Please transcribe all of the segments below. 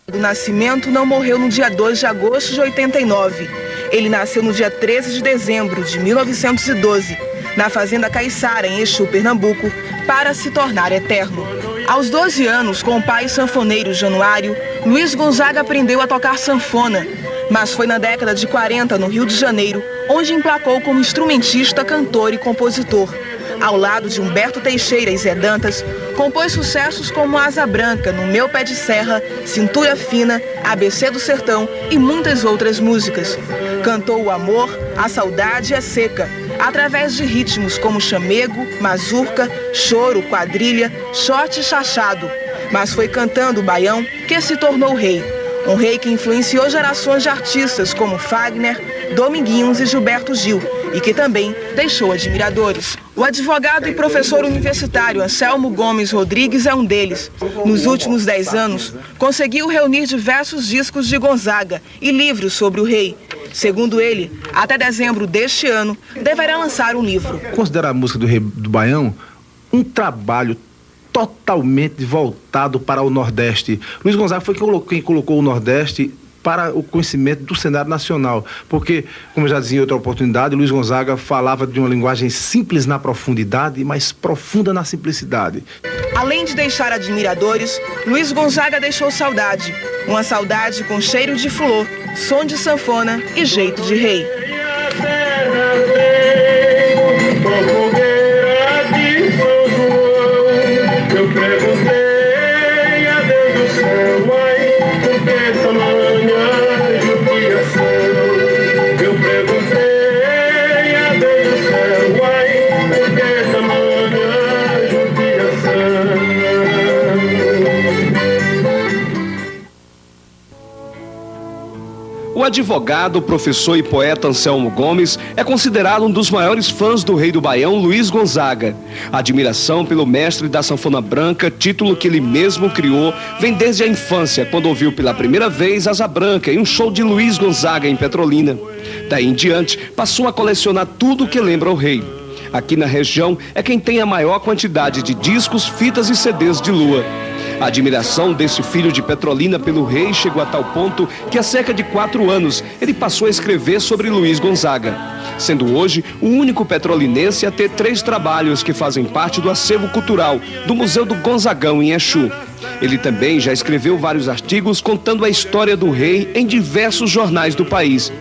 do Nascimento não morreu no dia 2 de agosto de 89. Ele nasceu no dia 13 de dezembro de 1912, na Fazenda Caiçara, em Exu, Pernambuco, para se tornar eterno. Aos 12 anos, com o pai sanfoneiro Januário, Luiz Gonzaga aprendeu a tocar sanfona, mas foi na década de 40, no Rio de Janeiro, onde emplacou como instrumentista, cantor e compositor. Ao lado de Humberto Teixeira e Zé Dantas, compôs sucessos como Asa Branca, No Meu Pé de Serra, Cintura Fina, ABC do Sertão e muitas outras músicas. Cantou o amor, a saudade e a seca, através de ritmos como chamego, mazurca, choro, quadrilha, shot e chachado. Mas foi cantando o baião que se tornou rei. Um rei que influenciou gerações de artistas como Fagner, Dominguinhos e Gilberto Gil, e que também deixou admiradores. O advogado e professor universitário Anselmo Gomes Rodrigues é um deles. Nos últimos 10 anos, conseguiu reunir diversos discos de Gonzaga e livros sobre o rei. Segundo ele, até dezembro deste ano, deverá lançar um livro. Considera a música do Rei do Baião um trabalho totalmente voltado para o Nordeste. Luiz Gonzaga foi quem colocou o Nordeste para o conhecimento do cenário nacional, porque, como eu já dizia em outra oportunidade, Luiz Gonzaga falava de uma linguagem simples na profundidade, mas profunda na simplicidade. Além de deixar admiradores, Luiz Gonzaga deixou saudade. Uma saudade com cheiro de flor, som de sanfona e jeito de rei. O advogado, professor e poeta Anselmo Gomes é considerado um dos maiores fãs do Rei do Baião, Luiz Gonzaga. A admiração pelo mestre da sanfona branca, título que ele mesmo criou, vem desde a infância, quando ouviu pela primeira vez Asa Branca em um show de Luiz Gonzaga em Petrolina. Daí em diante, passou a colecionar tudo que lembra o rei. Aqui na região é quem tem a maior quantidade de discos, fitas e CDs de Lua. A admiração desse filho de Petrolina pelo rei chegou a tal ponto que há cerca de 4 anos ele passou a escrever sobre Luiz Gonzaga, sendo hoje o único petrolinense a ter 3 trabalhos que fazem parte do acervo cultural do Museu do Gonzagão em Exu. Ele também já escreveu vários artigos contando a história do rei em diversos jornais do país.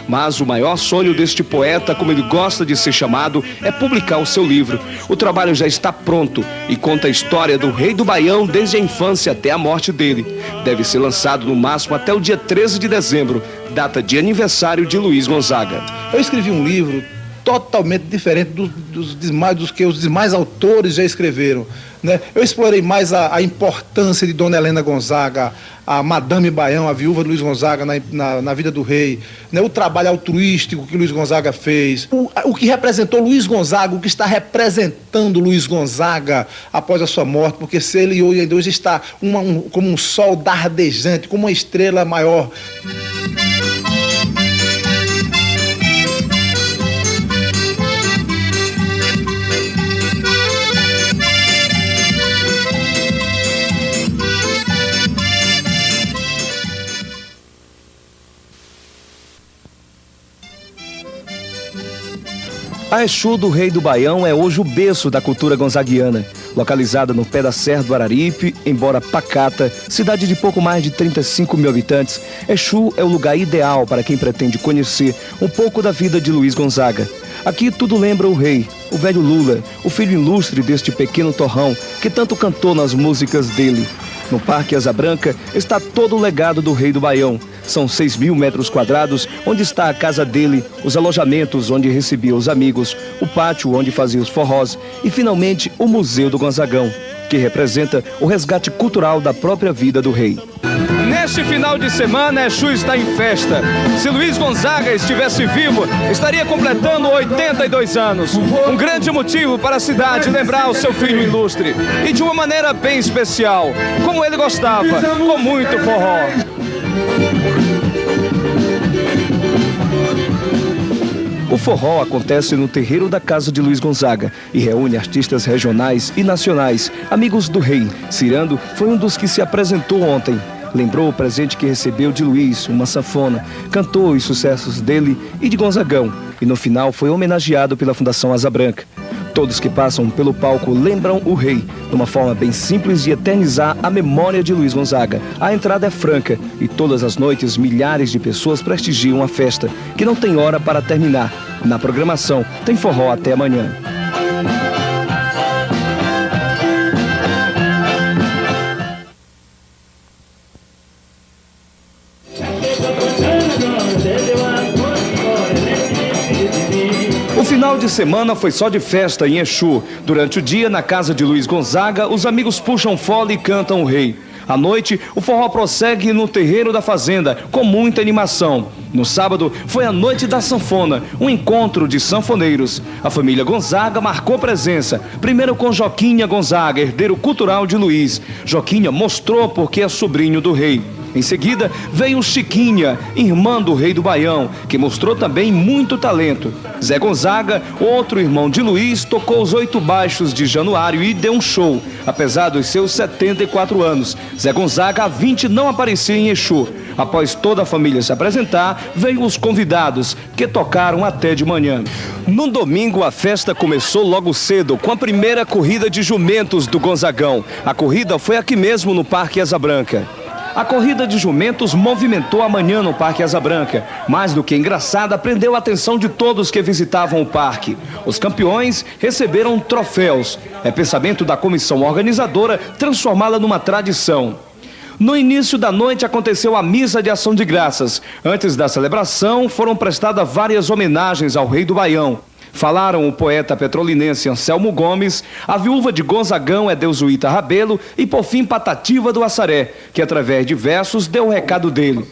Mas o maior sonho deste poeta, como ele gosta de ser chamado, é publicar o seu livro. O trabalho já está pronto e conta a história do Rei do Baião desde a infância até a morte dele. Deve ser lançado no máximo até o dia 13 de dezembro, data de aniversário de Luiz Gonzaga. Eu escrevi um livro totalmente diferente dos que os demais autores já escreveram, né? Eu explorei mais a importância de Dona Helena Gonzaga, a Madame Baião, a viúva de Luiz Gonzaga na vida do rei, né? O trabalho altruístico que Luiz Gonzaga fez, o que representou Luiz Gonzaga, o que está representando Luiz Gonzaga após a sua morte, porque se ele hoje está como um sol dardejante, como uma estrela maior. A Exu do Rei do Baião é hoje o berço da cultura gonzaguiana. Localizada no pé da Serra do Araripe, embora pacata, cidade de pouco mais de 35 mil habitantes, Exu é o lugar ideal para quem pretende conhecer um pouco da vida de Luiz Gonzaga. Aqui tudo lembra o rei, o velho Lula, o filho ilustre deste pequeno torrão que tanto cantou nas músicas dele. No Parque Asa Branca está todo o legado do Rei do Baião. São 6.000 metros quadrados, onde está a casa dele, os alojamentos onde recebia os amigos, o pátio onde fazia os forrós e, finalmente, o Museu do Gonzagão, que representa o resgate cultural da própria vida do rei. Neste final de semana, Exu está em festa. Se Luiz Gonzaga estivesse vivo, estaria completando 82 anos. Um grande motivo para a cidade lembrar o seu filho ilustre. E de uma maneira bem especial, como ele gostava, com muito forró. O forró acontece no terreiro da casa de Luiz Gonzaga e reúne artistas regionais e nacionais, amigos do rei. Cirando foi um dos que se apresentou ontem. lembrou o presente que recebeu de Luiz, uma sanfona, cantou os sucessos dele e de Gonzagão, e no final foi homenageado pela Fundação Asa Branca. Todos que passam pelo palco lembram o rei, numa forma bem simples de eternizar a memória de Luiz Gonzaga. A entrada é franca e todas as noites milhares de pessoas prestigiam a festa, que não tem hora para terminar. Na programação tem forró até amanhã. O final de semana foi só de festa em Exu. Durante o dia, na casa de Luiz Gonzaga, os amigos puxam fole e cantam o rei. À noite, o forró prossegue no terreiro da fazenda, com muita animação. No sábado, foi a noite da sanfona, um encontro de sanfoneiros. A família Gonzaga marcou presença, primeiro com Joquinha Gonzaga, herdeiro cultural de Luiz. Joquinha mostrou porque é sobrinho do rei. Em seguida, veio Chiquinha, irmã do rei do Baião, que mostrou também muito talento. Zé Gonzaga, outro irmão de Luiz, tocou os 8 baixos de Januário e deu um show. Apesar dos seus 74 anos, Zé Gonzaga há 20 não aparecia em Exu. Após toda a família se apresentar, veio os convidados, que tocaram até de manhã. No domingo, a festa começou logo cedo, com a primeira corrida de jumentos do Gonzagão. A corrida foi aqui mesmo no Parque Asa Branca. A corrida de jumentos movimentou a manhã no Parque Asa Branca. Mais do que engraçada, prendeu a atenção de todos que visitavam o parque. Os campeões receberam troféus. É pensamento da comissão organizadora transformá-la numa tradição. No início da noite aconteceu a missa de ação de graças. Antes da celebração, foram prestadas várias homenagens ao rei do Baião. Falaram o poeta petrolinense Anselmo Gomes, a viúva de Gonzagão Edeusuíta Rabelo e, por fim, Patativa do Assaré, que através de versos deu o recado dele.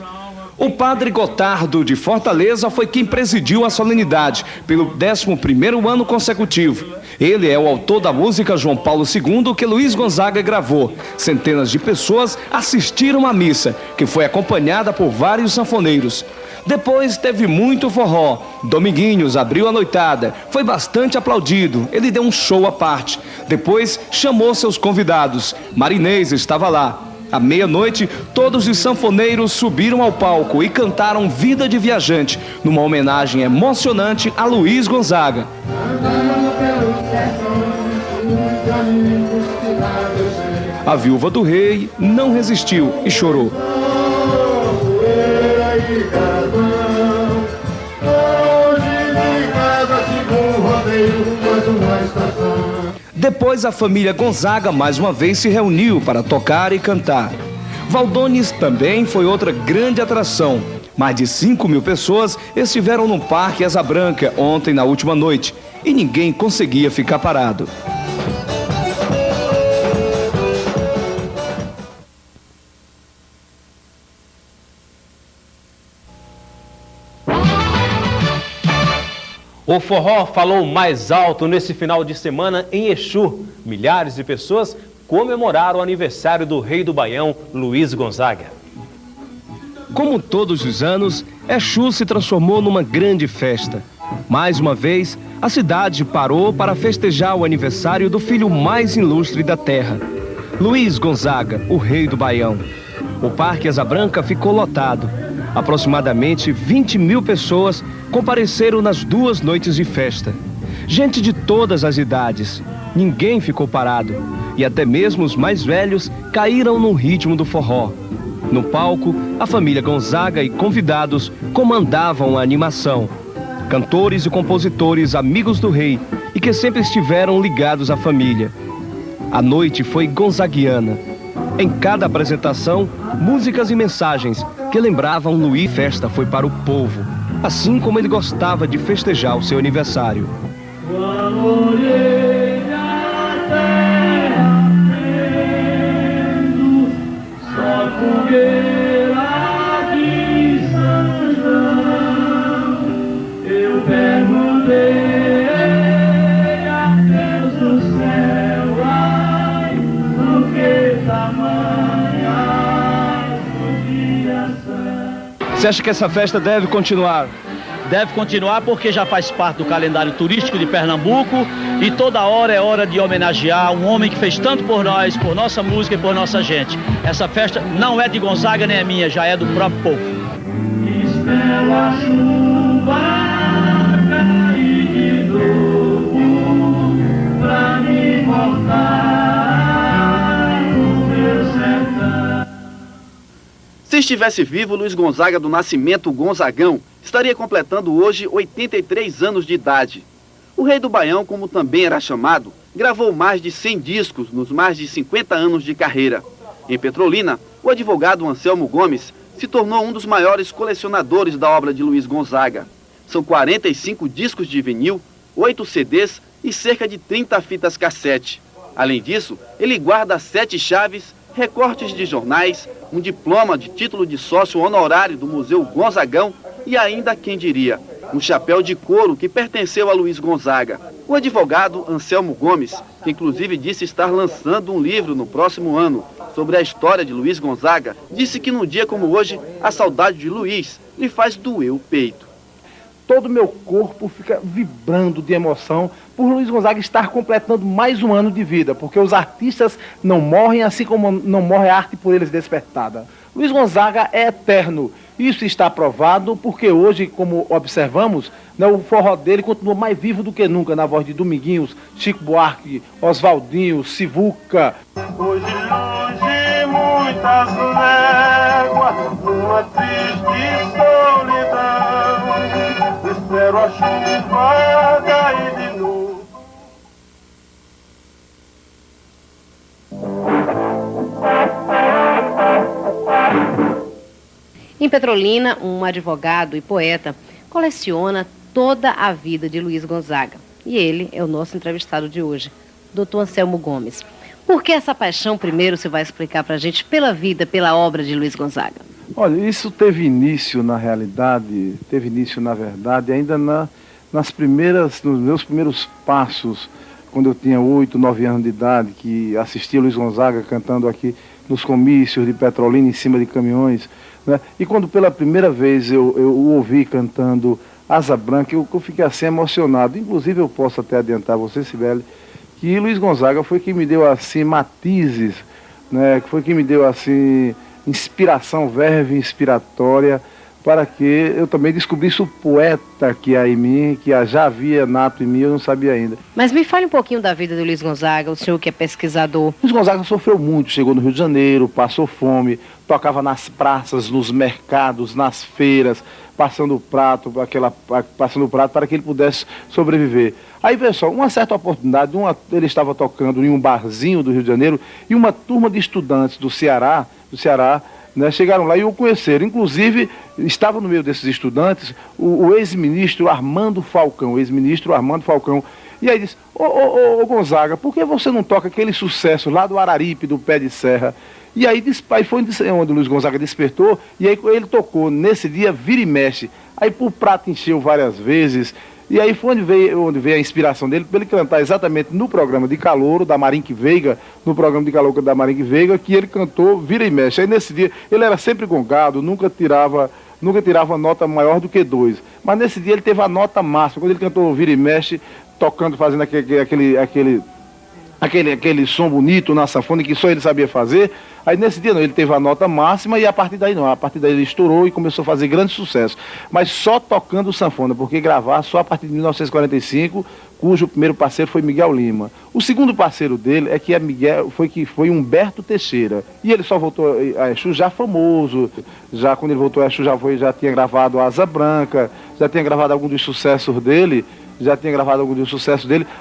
O padre Gotardo de Fortaleza foi quem presidiu a solenidade pelo 11º ano consecutivo. Ele é o autor da música João Paulo II que Luiz Gonzaga gravou. Centenas de pessoas assistiram à missa, que foi acompanhada por vários sanfoneiros. Depois teve muito forró. Dominguinhos abriu a noitada. Foi bastante aplaudido. Ele deu um show à parte. Depois chamou seus convidados. Marinês estava lá. À meia-noite, todos os sanfoneiros subiram ao palco e cantaram Vida de Viajante, numa homenagem emocionante a Luiz Gonzaga. A viúva do rei não resistiu e chorou. Depois a família Gonzaga mais uma vez se reuniu para tocar e cantar. Valdones também foi outra grande atração. Mais de 5.000 pessoas estiveram no Parque Asa Branca ontem na última noite e ninguém conseguia ficar parado. O forró falou mais alto nesse final de semana em Exu. Milhares de pessoas comemoraram o aniversário do rei do Baião, Luiz Gonzaga. Como todos os anos, Exu se transformou numa grande festa. Mais uma vez, a cidade parou para festejar o aniversário do filho mais ilustre da terra, Luiz Gonzaga, o rei do Baião. O Parque Asa Branca ficou lotado. Aproximadamente 20.000 pessoas compareceram nas 2 noites de festa. Gente de todas as idades. Ninguém ficou parado. E até mesmo os mais velhos caíram no ritmo do forró. No palco, a família Gonzaga e convidados comandavam a animação. Cantores e compositores amigos do rei e que sempre estiveram ligados à família. A noite foi gonzaguiana. Em cada apresentação, músicas e mensagens que lembravam Luiz. Festa foi para o povo, assim como ele gostava de festejar o seu aniversário. Você acha que essa festa deve continuar? deve continuar porque já faz parte do calendário turístico de Pernambuco e toda hora é hora de homenagear um homem que fez tanto por nós, por nossa música e por nossa gente. Essa festa não é de Gonzaga nem é minha, já é do próprio povo. Espero a chuva cair de novo pra me voltar no meu sertão. Se estivesse vivo, Luiz Gonzaga do Nascimento Gonzagão estaria completando hoje 83 anos de idade. O Rei do Baião, como também era chamado, gravou mais de 100 discos nos mais de 50 anos de carreira. Em Petrolina, o advogado Anselmo Gomes se tornou um dos maiores colecionadores da obra de Luiz Gonzaga. São 45 discos de vinil, 8 CDs e cerca de 30 fitas cassete. Além disso, ele guarda 7 chaves, recortes de jornais, um diploma de título de sócio honorário do Museu Gonzagão e ainda, quem diria, um chapéu de couro que pertenceu a Luiz Gonzaga. O advogado Anselmo Gomes, que inclusive disse estar lançando um livro no próximo ano sobre a história de Luiz Gonzaga, disse que num dia como hoje, a saudade de Luiz lhe faz doer o peito. Todo o meu corpo fica vibrando de emoção por Luiz Gonzaga estar completando mais um ano de vida, porque os artistas não morrem, assim como não morre a arte por eles despertada. Luiz Gonzaga é eterno. Isso está provado porque hoje, como observamos, né, o forró dele continua mais vivo do que nunca, na voz de Dominguinhos, Chico Buarque, Oswaldinho, Sivuca. Hoje longe muitas léguas, uma triste solidão, espero a chuva cair de novo. Em Petrolina, um advogado e poeta coleciona toda a vida de Luiz Gonzaga. E ele é o nosso entrevistado de hoje, Dr. Anselmo Gomes. Por que essa paixão, primeiro, você vai explicar para a gente, pela vida, pela obra de Luiz Gonzaga? Olha, isso teve início, na realidade, ainda nos meus primeiros passos, quando eu tinha 8, 9 anos de idade, que assistia Luiz Gonzaga cantando aqui nos comícios de Petrolina, em cima de caminhões, né? E quando pela primeira vez eu o ouvi cantando Asa Branca, eu fiquei assim emocionado. Inclusive eu posso até adiantar você, Cibele, que Luiz Gonzaga foi quem me deu assim matizes, né? Que foi quem me deu assim inspiração, verve inspiratória, para que eu também descobrisse o poeta que há em mim, que já havia nato em mim, eu não sabia ainda. Mas me fale um pouquinho da vida do Luiz Gonzaga, o senhor que é pesquisador. Luiz Gonzaga sofreu muito, chegou no Rio de Janeiro, passou fome, tocava nas praças, nos mercados, nas feiras, passando o prato para que ele pudesse sobreviver. Aí, pessoal, uma certa oportunidade, ele estava tocando em um barzinho do Rio de Janeiro e uma turma de estudantes do Ceará, né, chegaram lá e o conheceram. Inclusive, estava no meio desses estudantes o ex-ministro Armando Falcão, E aí disse, ô Gonzaga, por que você não toca aquele sucesso lá do Araripe, do Pé de Serra? E aí foi onde o Luiz Gonzaga despertou, e aí ele tocou nesse dia Vira e Mexe. Aí o prato encheu várias vezes, e aí foi onde veio a inspiração dele, para ele cantar exatamente no programa de calouro da Marinque Veiga, que ele cantou Vira e Mexe. Aí nesse dia, ele era sempre gongado, nunca tirava nota maior do que 2. Mas nesse dia ele teve a nota máxima, quando ele cantou Vira e Mexe, tocando, fazendo aquele som bonito na sanfona que só ele sabia fazer. Aí nesse dia não, ele teve a nota máxima e a partir daí ele estourou e começou a fazer grande sucesso. Mas só tocando sanfona, porque gravar só a partir de 1945, cujo primeiro parceiro foi Miguel Lima. O segundo parceiro dele foi Humberto Teixeira. E ele só voltou a Exu já famoso, já quando ele voltou a Exu já tinha gravado Asa Branca, já tinha gravado algum dos sucessos dele.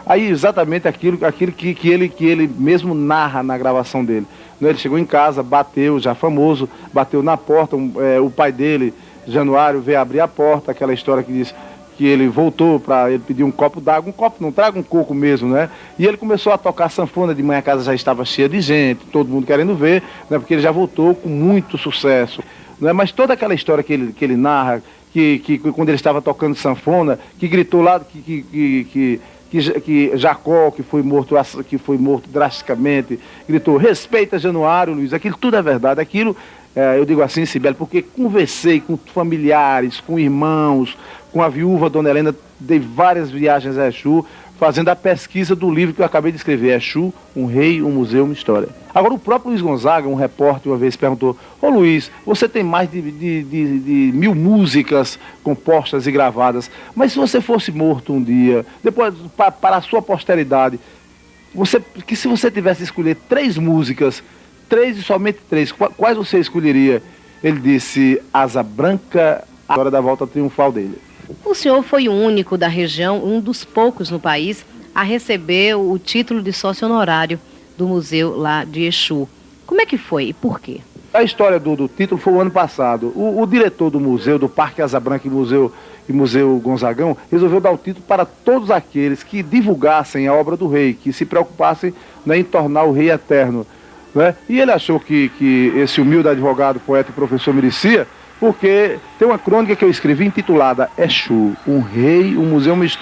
Aí exatamente aquilo que ele mesmo narra na gravação dele. Ele chegou em casa, bateu, já famoso, bateu na porta, o pai dele, Januário, veio abrir a porta, aquela história que diz que ele voltou para ele pedir um copo d'água, não traga um coco mesmo, né? E ele começou a tocar sanfona, de manhã a casa já estava cheia de gente, todo mundo querendo ver, né? Porque ele já voltou com muito sucesso, né? Mas toda aquela história que ele narra, que quando ele estava tocando sanfona, que gritou lá, que que Jacó, que foi morto drasticamente, gritou, respeita Januário, Luiz, aquilo tudo é verdade, aquilo, eu digo assim, Sibeli, porque conversei com familiares, com irmãos, com a viúva Dona Helena, dei várias viagens a Exu, fazendo a pesquisa do livro que eu acabei de escrever, Exu, um rei, um museu, uma história. Agora, o próprio Luiz Gonzaga, um repórter, uma vez perguntou, ô Luiz, você tem mais de 1000 músicas compostas e gravadas, mas se você fosse morto um dia, depois, para a sua posteridade, se você tivesse que escolher 3 músicas, 3 e somente 3, quais você escolheria? Ele disse, Asa Branca, a hora da volta triunfal dele. O senhor foi o único da região, um dos poucos no país, a receber o título de sócio honorário do museu lá de Exu. Como é que foi e por quê? A história do título foi o ano passado. O diretor do museu, do Parque Asa Branca e Museu Gonzagão, resolveu dar o título para todos aqueles que divulgassem a obra do rei, que se preocupassem, né, em tornar o rei eterno. Né? E ele achou que esse humilde advogado, poeta e professor merecia, porque tem uma crônica que eu escrevi intitulada Exu, um rei, um museu, uma história.